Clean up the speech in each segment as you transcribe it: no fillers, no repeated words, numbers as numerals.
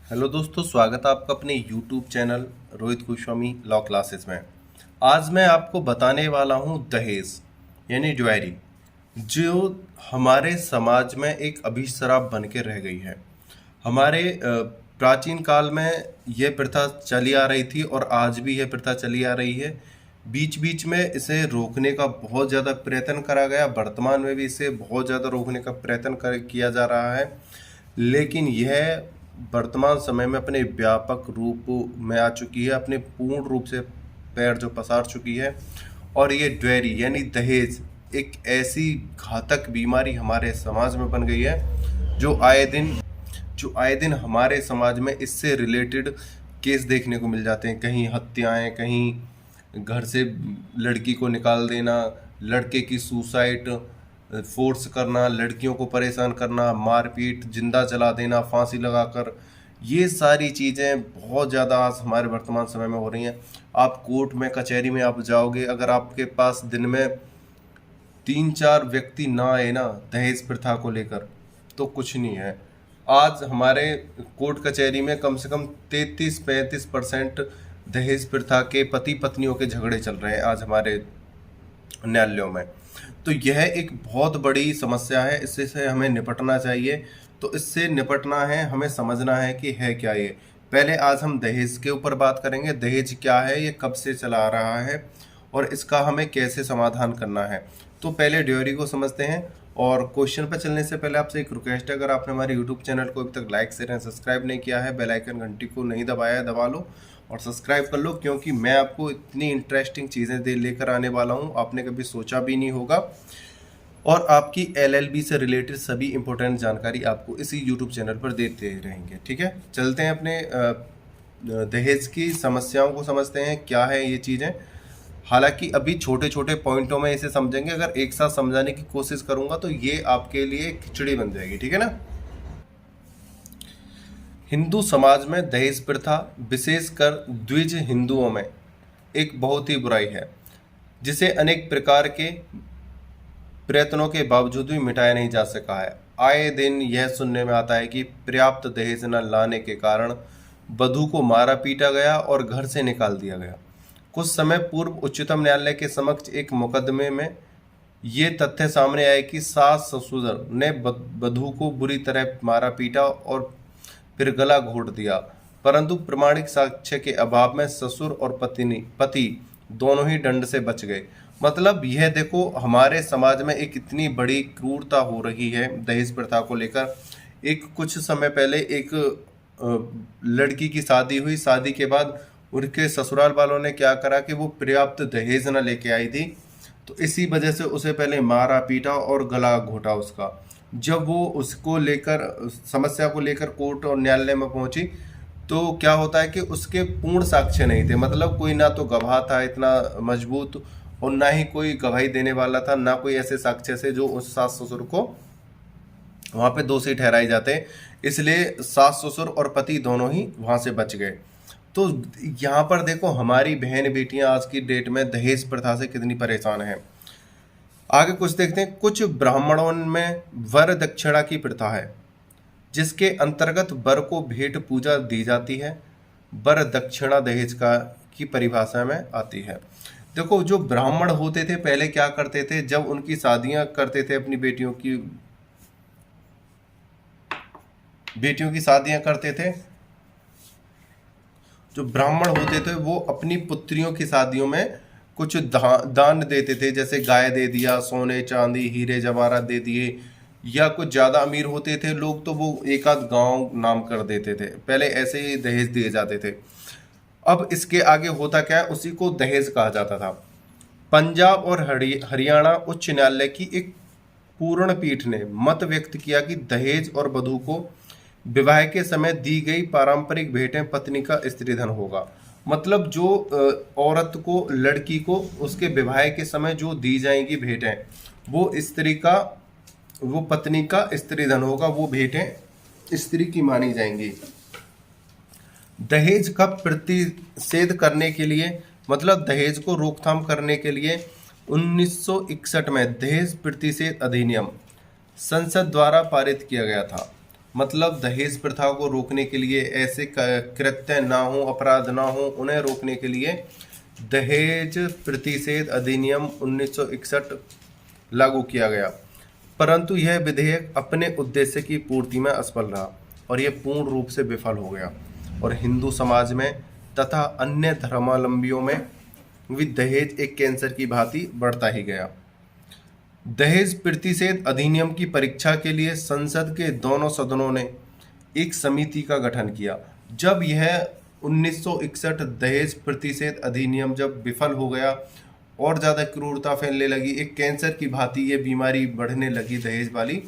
Hello दोस्तों, स्वागत है आपका अपने YouTube channel Rohit Goswami law classes में। आज मैं आपको बताने वाला हूँ दहेज यानी ड्वेरी, जो हमारे समाज में एक अभिशाप बन के रह गई है। हमारे प्राचीन काल में यह प्रथा चली आ रही थी और आज भी यह प्रथा चली आ रही है। बीच बीच में इसे रोकने का बहुत ज़्यादा प्रयत्न करा गया, वर्तमान में भी इसे बहुत ज़्यादा रोकने का प्रयत्न किया जा रहा है, लेकिन यह वर्तमान समय में अपने व्यापक रूप में आ चुकी है, अपने पूर्ण रूप से पैर जो पसार चुकी है। और ये ड्वेरी यानी दहेज एक ऐसी घातक बीमारी हमारे समाज में बन गई है जो आए दिन हमारे समाज में इससे रिलेटेड केस देखने को मिल जाते हैं। कहीं हत्याएं, कहीं घर से लड़की को निकाल देना, लड़के की सुसाइड, फोर्स करना, लड़कियों को परेशान करना, मारपीट, जिंदा जला देना, फांसी लगाकर, ये सारी चीज़ें बहुत ज़्यादा आज हमारे वर्तमान समय में हो रही हैं। आप कोर्ट में, कचहरी में आप जाओगे, अगर आपके पास दिन में 3-4 व्यक्ति ना आए ना दहेज प्रथा को लेकर, तो कुछ नहीं है। आज हमारे कोर्ट कचहरी में कम से कम 33-35% दहेज प्रथा के पति पत्नियों के झगड़े चल रहे हैं आज हमारे न्यायालयों में। तो यह एक बहुत बड़ी समस्या है, इससे से हमें निपटना चाहिए। तो इससे निपटना है, हमें समझना है कि है क्या ये। पहले आज हम दहेज के ऊपर बात करेंगे। दहेज क्या है, ये कब से चला आ रहा है और इसका हमें कैसे समाधान करना है। तो पहले ड्योरी को समझते हैं। और क्वेश्चन पर चलने से पहले आपसे एक रिक्वेस्ट है, अगर आपने हमारे यूट्यूब चैनल को अभी तक लाइक शेयर एंड सब्सक्राइब नहीं किया है, बेल आइकन घंटी को नहीं दबाया है, दबा लो और सब्सक्राइब कर लो, क्योंकि मैं आपको इतनी इंटरेस्टिंग चीज़ें लेकर आने वाला हूँ आपने कभी सोचा भी नहीं होगा। और आपकी एलएलबी से रिलेटेड सभी इंपॉर्टेंट जानकारी आपको इसी यूट्यूब चैनल पर देते रहेंगे। ठीक है, चलते हैं अपने दहेज की समस्याओं को समझते हैं, क्या है ये चीज़ें। हालांकि अभी छोटे छोटे पॉइंटों में इसे समझेंगे, अगर एक साथ समझाने की कोशिश करूंगा तो ये आपके लिए खिचड़ी बन जाएगी। ठीक है ना। हिंदू समाज में दहेज प्रथा, विशेषकर द्विज हिंदुओं में, एक बहुत ही बुराई है, जिसे अनेक प्रकार के प्रयत्नों के बावजूद भी मिटाया नहीं जा सका है। आए दिन यह सुनने में आता है कि पर्याप्त दहेज न लाने के कारण वधू को मारा पीटा गया और घर से निकाल दिया गया। कुछ समय पूर्व उच्चतम न्यायालय के समक्ष एक मुकदमे में ये तथ्य सामने आए कि सास ससुर ने वधू को बुरी तरह मारा पीटा और फिर गला घोट दिया, परंतु प्रमाणिक साक्ष्य के अभाव में ससुर और पति दोनों ही दंड से बच गए। मतलब यह देखो, हमारे समाज में एक इतनी बड़ी क्रूरता हो रही है दहेज प्रथा को लेकर। एक कुछ समय पहले एक लड़की की शादी हुई, शादी के बाद उनके ससुराल वालों ने क्या करा कि वो पर्याप्त दहेज न लेके आई थी, तो इसी वजह से उसे पहले मारा पीटा और गला घोटा उसका। जब वो उसको लेकर, समस्या को लेकर कोर्ट और न्यायालय में पहुंची, तो क्या होता है कि उसके पूर्ण साक्ष्य नहीं थे। मतलब कोई ना तो गवाह था इतना मजबूत और ना ही कोई गवाही देने वाला था, ना कोई ऐसे साक्ष्य से जो उस सास ससुर को वहां पे दोषी ठहराए जाते। इसलिए सास ससुर और पति दोनों ही वहां से बच गए। तो यहाँ पर देखो, हमारी बहन बेटियां आज की डेट में दहेज प्रथा से कितनी परेशान हैं। आगे कुछ देखते हैं। कुछ ब्राह्मणों में वर दक्षिणा की प्रथा है, जिसके अंतर्गत वर को भेंट पूजा दी जाती है। वर दक्षिणा दहेज का की परिभाषा में आती है। देखो, जो ब्राह्मण होते थे पहले क्या करते थे, जब उनकी शादियां करते थे, अपनी बेटियों की शादियां करते थे, जो ब्राह्मण होते थे वो अपनी पुत्रियों की शादियों में कुछ दान देते थे, जैसे गाय दे दिया, सोने चांदी हीरे जवाहरात दे दिए, या कुछ ज़्यादा अमीर होते थे लोग तो वो एक आध गांव नाम कर देते थे। पहले ऐसे ही दहेज दिए जाते थे। अब इसके आगे होता क्या है, उसी को दहेज कहा जाता था। पंजाब और हरियाणा उच्च न्यायालय की एक पूर्ण पीठ ने मत व्यक्त किया कि दहेज और वधू को विवाह के समय दी गई पारंपरिक भेंटें पत्नी का स्त्रीधन होगा। मतलब जो औरत को, लड़की को उसके विवाह के समय जो दी जाएंगी भेंटें, वो पत्नी का स्त्रीधन होगा, वो भेंटें स्त्री की मानी जाएंगी। दहेज का प्रतिषेध करने के लिए, मतलब दहेज को रोकथाम करने के लिए 1961 में दहेज प्रतिषेध अधिनियम संसद द्वारा पारित किया गया था। मतलब दहेज प्रथा को रोकने के लिए, ऐसे कृत्य ना हो, अपराध ना हो, उन्हें रोकने के लिए दहेज प्रतिषेध अधिनियम 1961 लागू किया गया। परंतु यह विधेयक अपने उद्देश्य की पूर्ति में असफल रहा और यह पूर्ण रूप से विफल हो गया और हिंदू समाज में तथा अन्य धर्मावलंबियों में भी दहेज एक कैंसर की भांति बढ़ता ही गया। दहेज प्रतिषेध अधिनियम की परीक्षा के लिए संसद के दोनों सदनों ने एक समिति का गठन किया। जब यह 1961 दहेज प्रतिषेध अधिनियम जब विफल हो गया और ज़्यादा क्रूरता फैलने लगी, एक कैंसर की भांति ये बीमारी बढ़ने लगी दहेज वाली,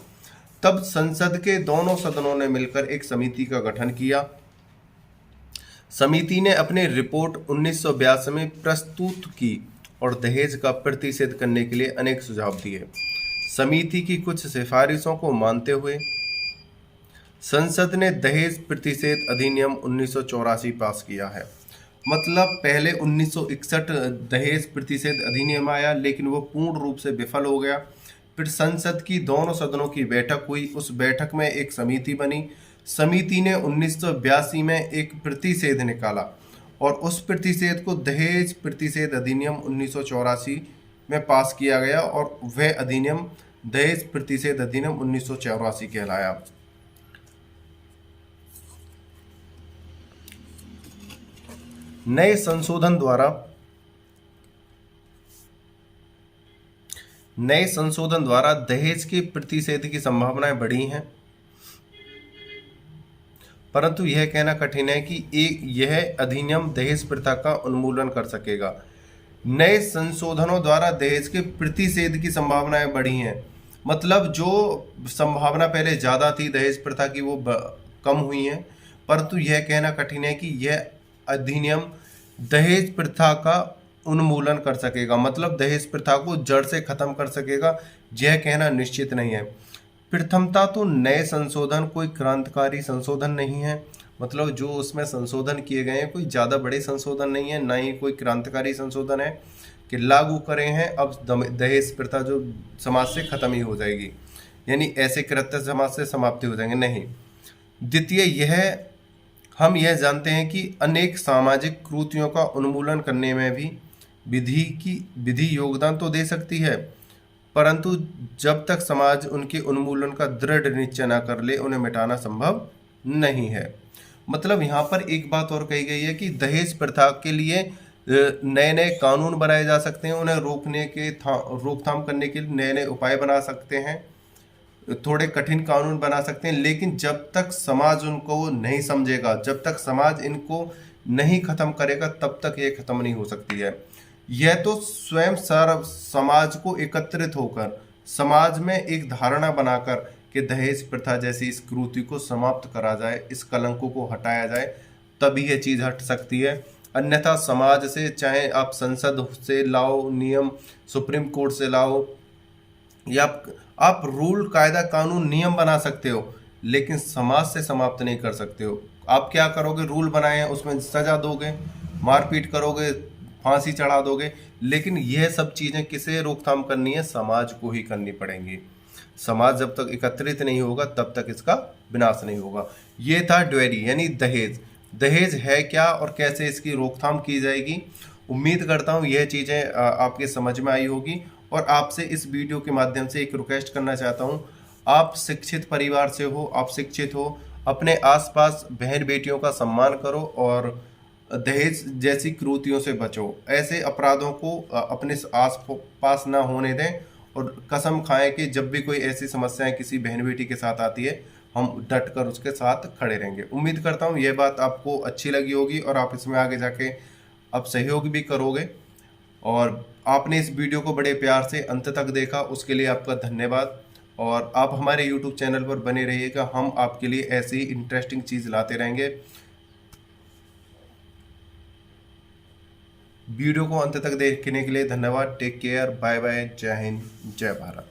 तब संसद के दोनों सदनों ने मिलकर एक समिति का गठन किया। समिति ने अपनी रिपोर्ट 1982 में प्रस्तुत की और दहेज का प्रतिषेध करने के लिए अनेक सुझाव दिए। समिति की कुछ सिफारिशों को मानते हुए संसद ने दहेज प्रतिषेध अधिनियम 1984 पास किया है। मतलब पहले 1961 दहेज प्रतिषेध अधिनियम आया, लेकिन वो पूर्ण रूप से विफल हो गया। फिर संसद की दोनों सदनों की बैठक हुई, उस बैठक में एक समिति बनी। समिति ने 1982 में एक प्रतिषेध निकाला और उस प्रतिषेध को दहेज प्रतिषेध अधिनियम 1984 में पास किया गया और वह अधिनियम दहेज प्रतिषेध अधिनियम 1984 कहलाया। नए संशोधन द्वारा दहेज के प्रतिषेध की संभावनाएं बढ़ी हैं, परंतु यह कहना कठिन है कि यह अधिनियम दहेज प्रथा का उन्मूलन कर सकेगा। नए संशोधनों द्वारा दहेज के प्रतिषेध की संभावनाएं बढ़ी हैं, मतलब जो संभावना पहले ज़्यादा थी दहेज प्रथा की वो कम हुई है, परंतु यह कहना कठिन है कि यह अधिनियम दहेज प्रथा का उन्मूलन कर सकेगा, मतलब दहेज प्रथा को जड़ से खत्म कर सकेगा, यह कहना निश्चित नहीं है। प्रथमता तो नए संशोधन कोई क्रांतिकारी संशोधन नहीं है, मतलब जो उसमें संशोधन किए गए हैं कोई ज़्यादा बड़े संशोधन नहीं है, ना ही कोई क्रांतिकारी संशोधन है कि लागू करें हैं अब दहेज प्रथा जो समाज से खत्म ही हो जाएगी, यानी ऐसे कृत्य समाज से समाप्ति हो जाएंगे, नहीं। द्वितीय हम यह जानते हैं कि अनेक सामाजिक कुरीतियों का उन्मूलन करने में भी विधि योगदान तो दे सकती है, परंतु जब तक समाज उनके उन्मूलन का दृढ़ निश्चय न कर ले उन्हें मिटाना संभव नहीं है। मतलब यहाँ पर एक बात और कही गई है कि दहेज प्रथा के लिए नए नए कानून बनाए जा सकते हैं, उन्हें रोकथाम करने के लिए नए नए उपाय बना सकते हैं, थोड़े कठिन कानून बना सकते हैं, लेकिन जब तक समाज उनको नहीं समझेगा, जब तक समाज इनको नहीं खत्म करेगा, तब तक ये खत्म नहीं हो सकती है। यह तो स्वयं समाज को एकत्रित होकर समाज में एक धारणा बनाकर कि दहेज प्रथा जैसी इस कुरीति को समाप्त करा जाए, इस कलंकों को हटाया जाए, तभी यह चीज़ हट सकती है। अन्यथा समाज से, चाहे आप संसद से लाओ नियम, सुप्रीम कोर्ट से लाओ, या आप रूल कायदा कानून नियम बना सकते हो, लेकिन समाज से समाप्त नहीं कर सकते हो। आप क्या करोगे, रूल बनाए हैं उसमें सजा दोगे, मारपीट करोगे, फांसी चढ़ा दोगे, लेकिन यह सब चीज़ें किसे रोकथाम करनी है, समाज को ही करनी पड़ेंगी। समाज जब तक एकत्रित नहीं होगा तब तक इसका विनाश नहीं होगा। ये था ड्वेरी यानी दहेज है क्या और कैसे इसकी रोकथाम की जाएगी। उम्मीद करता हूँ यह चीज़ें आपके समझ में आई होगी। और आपसे इस वीडियो के माध्यम से एक रिक्वेस्ट करना चाहता हूँ, आप शिक्षित परिवार से हो, आप शिक्षित हो, अपने आसपास बहन बेटियों का सम्मान करो और दहेज जैसी कुरीतियों से बचो। ऐसे अपराधों को अपने आस पास ना होने दें और कसम खाएं कि जब भी कोई ऐसी समस्याएं किसी बहन बेटी के साथ आती है, हम डट कर उसके साथ खड़े रहेंगे। उम्मीद करता हूँ यह बात आपको अच्छी लगी होगी और आप इसमें आगे जाके अब सहयोग भी करोगे। और आपने इस वीडियो को बड़े प्यार से अंत तक देखा, उसके लिए आपका धन्यवाद। और आप हमारे YouTube चैनल पर बने रहिएगा, हम आपके लिए ऐसी ही इंटरेस्टिंग चीज़ लाते रहेंगे। वीडियो को अंत तक देखने के लिए धन्यवाद। टेक केयर, बाय बाय, जय हिंद, जय भारत।